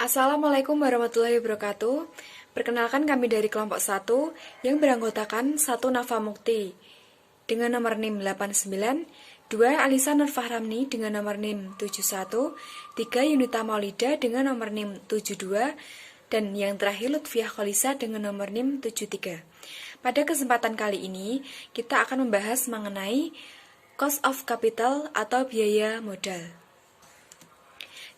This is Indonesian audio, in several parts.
Assalamualaikum warahmatullahi wabarakatuh. Perkenalkan kami dari kelompok 1 yang beranggotakan 1 Nafa Mukti dengan nomor NIM 89, 2 Alisa Nurfahramni dengan nomor NIM 71, 3 Yunita Maulida dengan nomor NIM 72, dan yang terakhir Lutfiah Kholisa dengan nomor NIM 73. Pada kesempatan kali ini, kita akan membahas mengenai cost of capital atau biaya modal.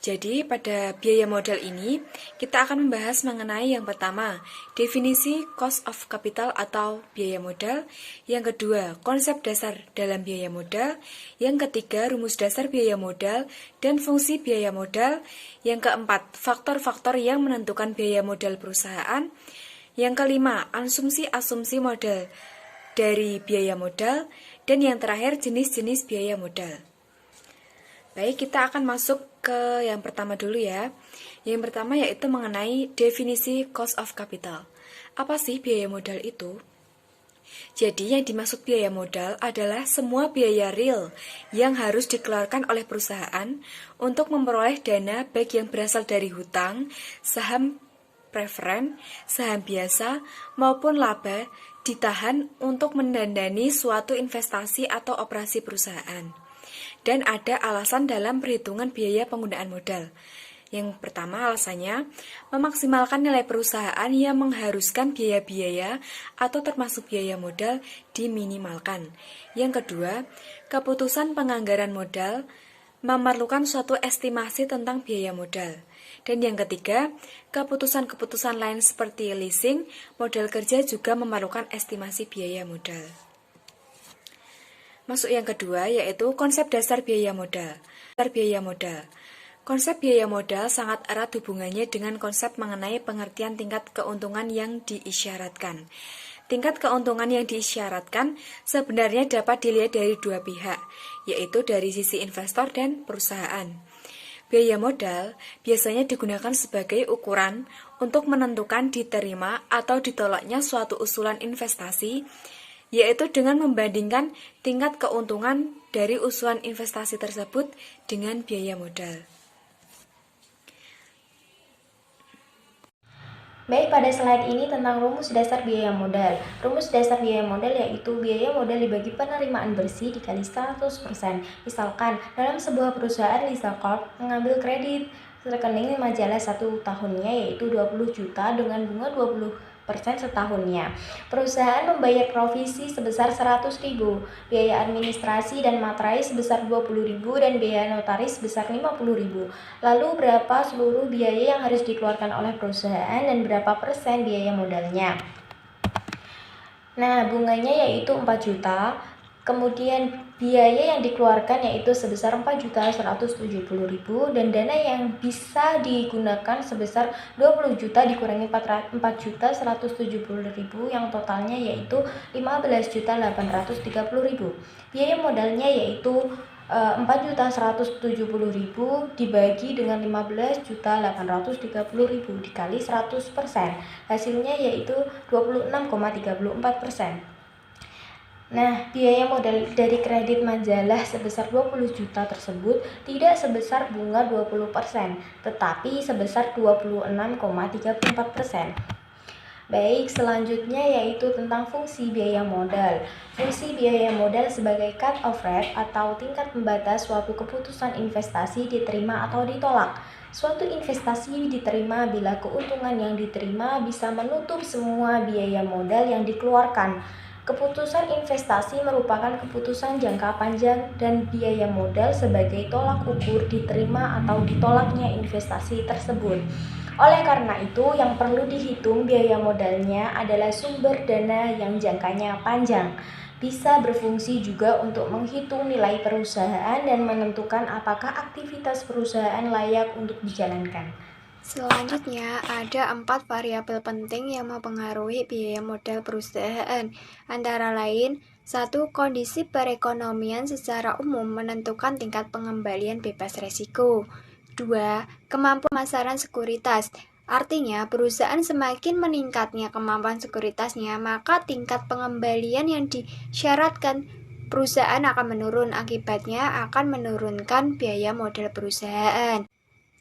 Jadi, pada biaya modal ini, kita akan membahas mengenai yang pertama, definisi cost of capital atau biaya modal. Yang kedua, konsep dasar dalam biaya modal. Yang ketiga, rumus dasar biaya modal dan fungsi biaya modal. Yang keempat, faktor-faktor yang menentukan biaya modal perusahaan. Yang kelima, asumsi-asumsi modal dari biaya modal. Dan yang terakhir, jenis-jenis biaya modal. Baik, kita akan masuk ke yang pertama dulu ya. Yang pertama yaitu mengenai definisi cost of capital. Apa sih biaya modal itu? Jadi yang dimaksud biaya modal adalah semua biaya real yang harus dikeluarkan oleh perusahaan untuk memperoleh dana baik yang berasal dari hutang, saham preferen, saham biasa, maupun laba ditahan untuk mendandani suatu investasi atau operasi perusahaan. Dan ada alasan dalam perhitungan biaya penggunaan modal. Yang pertama alasannya, memaksimalkan nilai perusahaan yang mengharuskan biaya-biaya atau termasuk biaya modal diminimalkan. Yang kedua, keputusan penganggaran modal memerlukan suatu estimasi tentang biaya modal. Dan yang ketiga, keputusan-keputusan lain seperti leasing, modal kerja juga memerlukan estimasi biaya modal. Masuk yang kedua, yaitu konsep dasar biaya modal. Konsep biaya modal sangat erat hubungannya dengan konsep mengenai pengertian tingkat keuntungan yang diisyaratkan. Tingkat keuntungan yang diisyaratkan sebenarnya dapat dilihat dari dua pihak, yaitu dari sisi investor dan perusahaan. Biaya modal biasanya digunakan sebagai ukuran untuk menentukan diterima atau ditolaknya suatu usulan investasi, yaitu dengan membandingkan tingkat keuntungan dari usulan investasi tersebut dengan biaya modal. Baik, pada slide ini tentang rumus dasar biaya modal. Rumus dasar biaya modal yaitu biaya modal dibagi penerimaan bersih dikali 100%. Misalkan, dalam sebuah perusahaan Lisa Corp mengambil kredit rekening majalah 1 tahunnya yaitu 20 juta dengan bunga 20% setahunnya. Perusahaan membayar provisi sebesar 100.000, biaya administrasi dan materai sebesar 20.000 dan biaya notaris sebesar 50.000. Lalu berapa seluruh biaya yang harus dikeluarkan oleh perusahaan dan berapa persen biaya modalnya? Nah, bunganya yaitu 4 juta. Kemudian biaya yang dikeluarkan yaitu sebesar 4.170.000 dan dana yang bisa digunakan sebesar 20 juta dikurangi 4.170.000 yang totalnya yaitu 15.830.000. Biaya modalnya yaitu 4.170.000 dibagi dengan 15.830.000 dikali 100%. Hasilnya yaitu 26,34%. Nah, biaya modal dari kredit majalah sebesar 20 juta tersebut tidak sebesar bunga 20%, tetapi sebesar 26,34%. Baik, selanjutnya yaitu tentang fungsi biaya modal. Fungsi biaya modal sebagai cut-off rate atau tingkat pembatas suatu keputusan investasi diterima atau ditolak. Suatu investasi diterima bila keuntungan yang diterima bisa menutup semua biaya modal yang dikeluarkan. Keputusan investasi merupakan keputusan jangka panjang dan biaya modal sebagai tolak ukur diterima atau ditolaknya investasi tersebut. Oleh karena itu, yang perlu dihitung biaya modalnya adalah sumber dana yang jangkanya panjang. Bisa berfungsi juga untuk menghitung nilai perusahaan dan menentukan apakah aktivitas perusahaan layak untuk dijalankan. Selanjutnya, ada 4 variabel penting yang mempengaruhi biaya modal perusahaan. Antara lain, 1. Kondisi perekonomian secara umum menentukan tingkat pengembalian bebas resiko. 2. Kemampuan pemasaran sekuritas. Artinya, perusahaan semakin meningkatnya kemampuan sekuritasnya, maka tingkat pengembalian yang disyaratkan perusahaan akan menurun. Akibatnya akan menurunkan biaya modal perusahaan.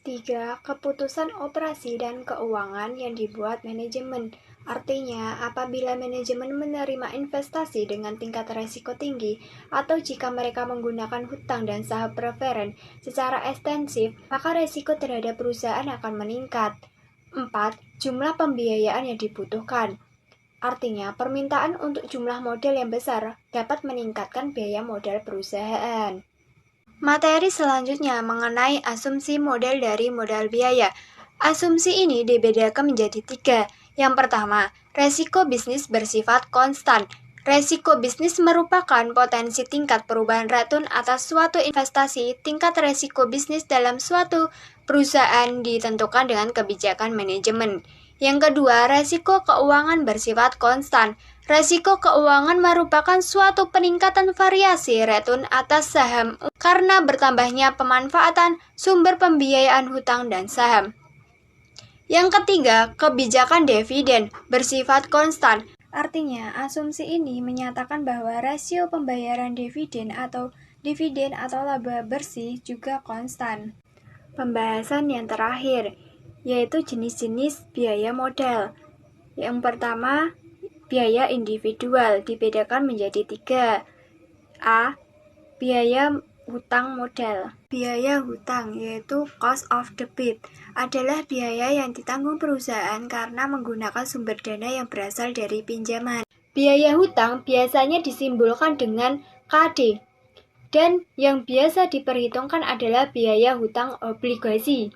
3. Keputusan operasi dan keuangan yang dibuat manajemen. Artinya, apabila manajemen menerima investasi dengan tingkat risiko tinggi atau jika mereka menggunakan hutang dan saham preferen secara ekstensif, maka risiko terhadap perusahaan akan meningkat. 4. Jumlah pembiayaan yang dibutuhkan. Artinya, permintaan untuk jumlah modal yang besar dapat meningkatkan biaya modal perusahaan. Materi selanjutnya mengenai asumsi model dari modal biaya. Asumsi ini dibedakan menjadi 3. Yang pertama, resiko bisnis bersifat konstan. Resiko bisnis merupakan potensi tingkat perubahan return atas suatu investasi. Tingkat resiko bisnis dalam suatu perusahaan ditentukan dengan kebijakan manajemen. Yang kedua, resiko keuangan bersifat konstan. Resiko keuangan merupakan suatu peningkatan variasi return atas saham karena bertambahnya pemanfaatan sumber pembiayaan hutang dan saham. Yang ketiga, kebijakan dividen bersifat konstan. Artinya, asumsi ini menyatakan bahwa rasio pembayaran dividen atau laba bersih juga konstan. Pembahasan yang terakhir, yaitu jenis-jenis biaya modal. Yang pertama, biaya individual dibedakan menjadi 3. A. Biaya hutang modal. Biaya hutang yaitu cost of debt adalah biaya yang ditanggung perusahaan karena menggunakan sumber dana yang berasal dari pinjaman. Biaya hutang biasanya disimbolkan dengan KD dan yang biasa diperhitungkan adalah biaya hutang obligasi.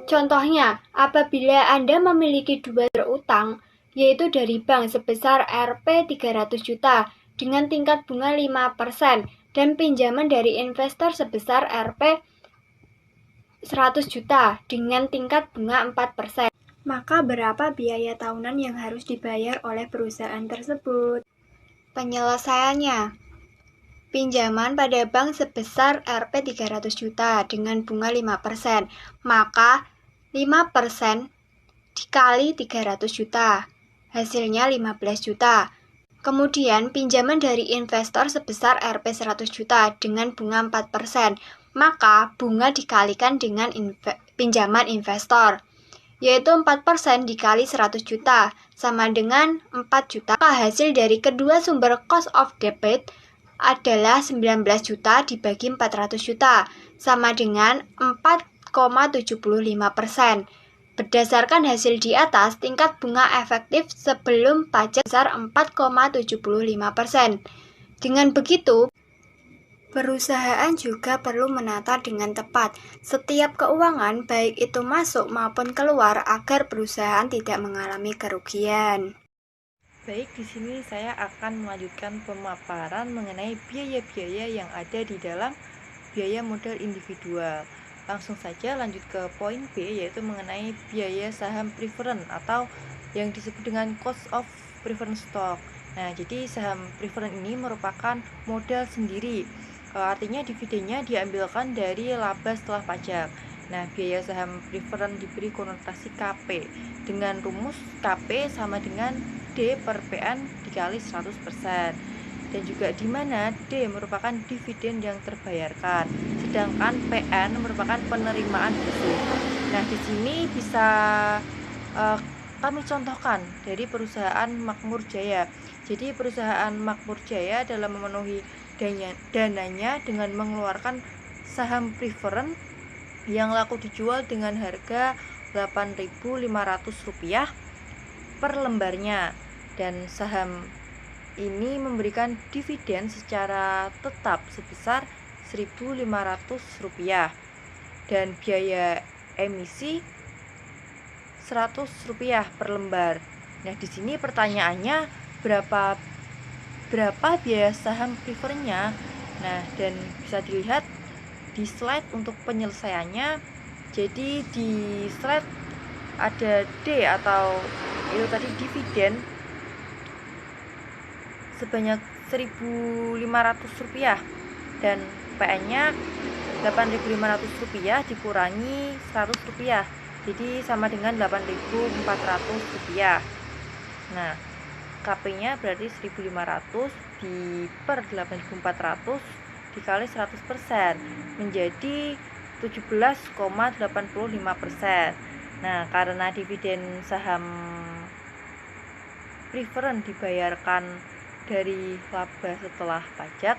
Contohnya, apabila Anda memiliki dua utang, yaitu dari bank sebesar Rp 300 juta dengan tingkat bunga 5% dan pinjaman dari investor sebesar Rp 100 juta dengan tingkat bunga 4%. Maka berapa biaya tahunan yang harus dibayar oleh perusahaan tersebut? Penyelesaiannya, pinjaman pada bank sebesar Rp 300 juta dengan bunga 5%, maka 5% dikali 300 juta, hasilnya 15 juta. Kemudian pinjaman dari investor sebesar Rp 100 juta dengan bunga 4%, maka bunga dikalikan dengan pinjaman investor, yaitu 4% dikali 100 juta, sama dengan 4 juta. Maka hasil dari kedua sumber cost of debt adalah 19 juta dibagi 400 juta, sama dengan 4,75%. Berdasarkan hasil di atas, tingkat bunga efektif sebelum pajak sebesar 4,75%. Dengan begitu, perusahaan juga perlu menata dengan tepat setiap keuangan, baik itu masuk maupun keluar, agar perusahaan tidak mengalami kerugian. Baik, di sini saya akan melanjutkan pemaparan mengenai biaya-biaya yang ada di dalam biaya modal individual. Langsung saja lanjut ke poin B, yaitu mengenai biaya saham preferen atau yang disebut dengan cost of preference stock. Nah, jadi saham preferen ini merupakan modal sendiri. Artinya dividennya diambilkan dari laba setelah pajak. Nah, biaya saham preferen diberi konotasi KP dengan rumus KP sama dengan D per PN dikali 100%. Dan juga di mana D merupakan dividen yang terbayarkan, sedangkan PN merupakan penerimaan bersih. Nah, di sini bisa kami contohkan dari perusahaan Makmur Jaya. Jadi perusahaan Makmur Jaya dalam memenuhi dananya dengan mengeluarkan saham preferen yang laku dijual dengan harga Rp8.500 per lembarnya, dan saham ini memberikan dividen secara tetap sebesar Rp1.500 dan biaya emisi Rp100 per lembar. Nah, di sini pertanyaannya berapa biaya saham preferennya? Nah, dan bisa dilihat di slide untuk penyelesaiannya. Jadi di slide ada D atau itu tadi dividen sebanyak Rp1.500 dan PN-nya Rp8.500 dikurangi Rp100, jadi sama dengan Rp8.400. Nah, KP-nya berarti 1.500 per 8.400 dikali 100% menjadi 17,85%. Nah, karena dividen saham preferen dibayarkan dari laba setelah pajak,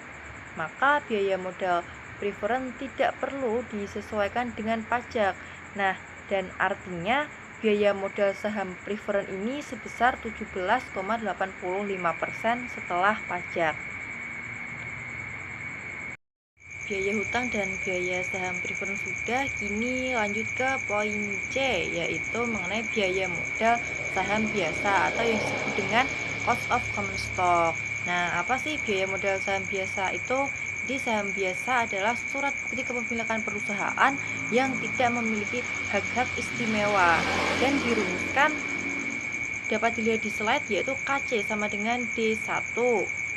maka biaya modal preferen tidak perlu disesuaikan dengan pajak. Nah, dan artinya biaya modal saham preferen ini sebesar 17,85% setelah pajak. Biaya hutang dan biaya saham preferen sudah, kini lanjut ke poin C, yaitu mengenai biaya modal saham biasa atau yang disebut dengan cost of common stock. Nah, apa sih biaya modal saham biasa itu? Jadi saham biasa adalah surat bukti kepemilikan perusahaan yang tidak memiliki hak-hak istimewa dan dirumuskan dapat dilihat di slide, yaitu KC sama dengan D1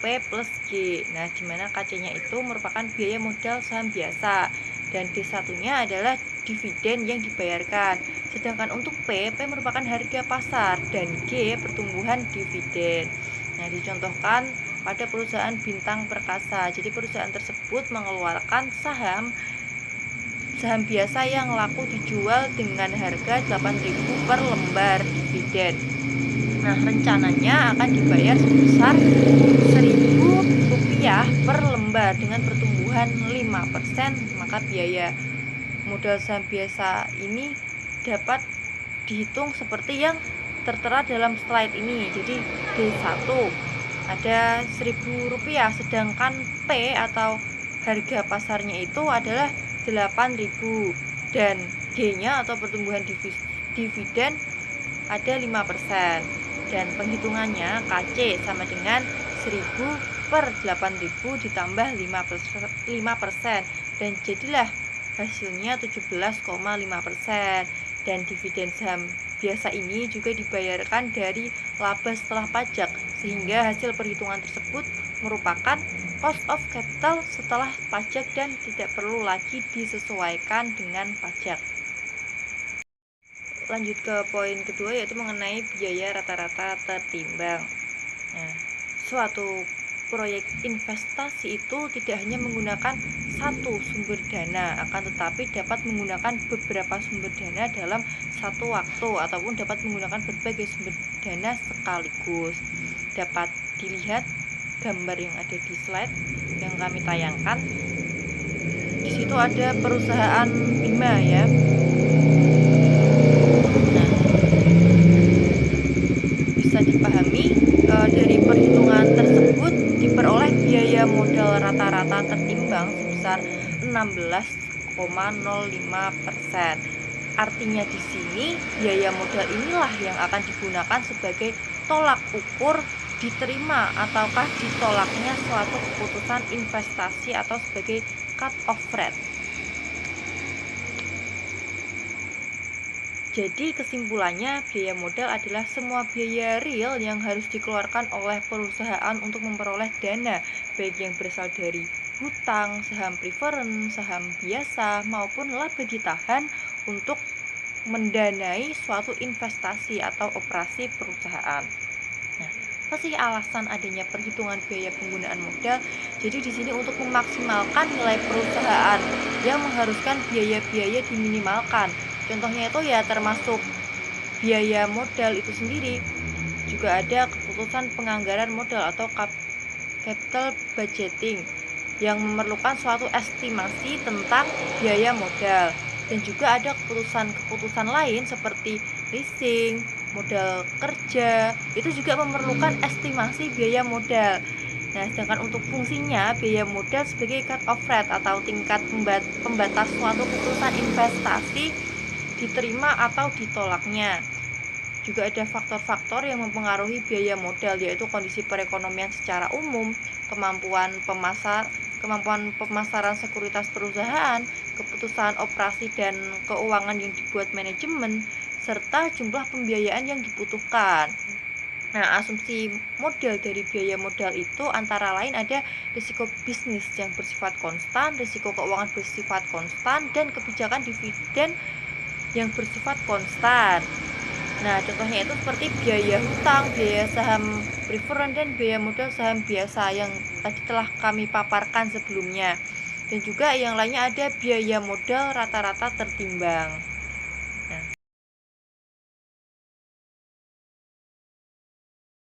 P plus G. Nah, di mana KC-nya itu merupakan biaya modal saham biasa dan D1-nya adalah dividen yang dibayarkan. Sedangkan untuk P merupakan harga pasar dan G pertumbuhan dividen. Nah, dicontohkan pada perusahaan Bintang Perkasa. Jadi perusahaan tersebut mengeluarkan saham biasa yang laku dijual dengan harga 8.000 per lembar dividen. Nah, rencananya akan dibayar sebesar Rp1.000 per lembar dengan pertumbuhan 5%, maka biaya modal saham biasa ini dapat dihitung seperti yang tertera dalam slide ini. Jadi D1 ada Rp1.000, sedangkan P atau harga pasarnya itu adalah 8.000 dan G-nya atau pertumbuhan dividen ada 5%. Dan penghitungannya KC sama dengan 1.000 per 8.000 ditambah 5% dan jadilah hasilnya 17,5%. Dan dividen saham biasa ini juga dibayarkan dari laba setelah pajak, sehingga hasil perhitungan tersebut merupakan cost of capital setelah pajak dan tidak perlu lagi disesuaikan dengan pajak. Lanjut ke poin kedua, yaitu mengenai biaya rata-rata tertimbang. Nah, suatu proyek investasi itu tidak hanya menggunakan satu sumber dana, akan tetapi dapat menggunakan beberapa sumber dana dalam satu waktu ataupun dapat menggunakan berbagai sumber dana sekaligus. Dapat dilihat gambar yang ada di slide yang kami tayangkan. Di situ ada perusahaan Bima ya. Dipahami dari perhitungan tersebut diperoleh biaya modal rata-rata tertimbang sebesar 16,05%. Artinya di sini biaya modal inilah yang akan digunakan sebagai tolak ukur diterima ataukah ditolaknya suatu keputusan investasi atau sebagai cut off rate. Jadi kesimpulannya, biaya modal adalah semua biaya real yang harus dikeluarkan oleh perusahaan untuk memperoleh dana, baik yang berasal dari hutang, saham preferen, saham biasa, maupun laba ditahan untuk mendanai suatu investasi atau operasi perusahaan. Nah, apa sih alasan adanya perhitungan biaya penggunaan modal? Jadi di sini untuk memaksimalkan nilai perusahaan yang mengharuskan biaya-biaya diminimalkan. Contohnya itu ya termasuk biaya modal itu sendiri. Juga ada keputusan penganggaran modal atau capital budgeting yang memerlukan suatu estimasi tentang biaya modal. Dan juga ada keputusan lain seperti leasing, modal kerja, itu juga memerlukan estimasi biaya modal. Nah, sedangkan untuk fungsinya, biaya modal sebagai cut off rate atau tingkat pembatas suatu keputusan investasi diterima atau ditolaknya. Juga ada faktor-faktor yang mempengaruhi biaya modal, yaitu kondisi perekonomian secara umum, kemampuan pemasaran sekuritas perusahaan, keputusan operasi dan keuangan yang dibuat manajemen, serta jumlah pembiayaan yang dibutuhkan. Nah, asumsi model dari biaya modal itu antara lain ada risiko bisnis yang bersifat konstan, risiko keuangan bersifat konstan, dan kebijakan dividen yang bersifat konstan. Nah, contohnya itu seperti biaya hutang, biaya saham preferen, dan biaya modal saham biasa yang tadi telah kami paparkan sebelumnya. Dan juga yang lainnya ada biaya modal rata-rata tertimbang.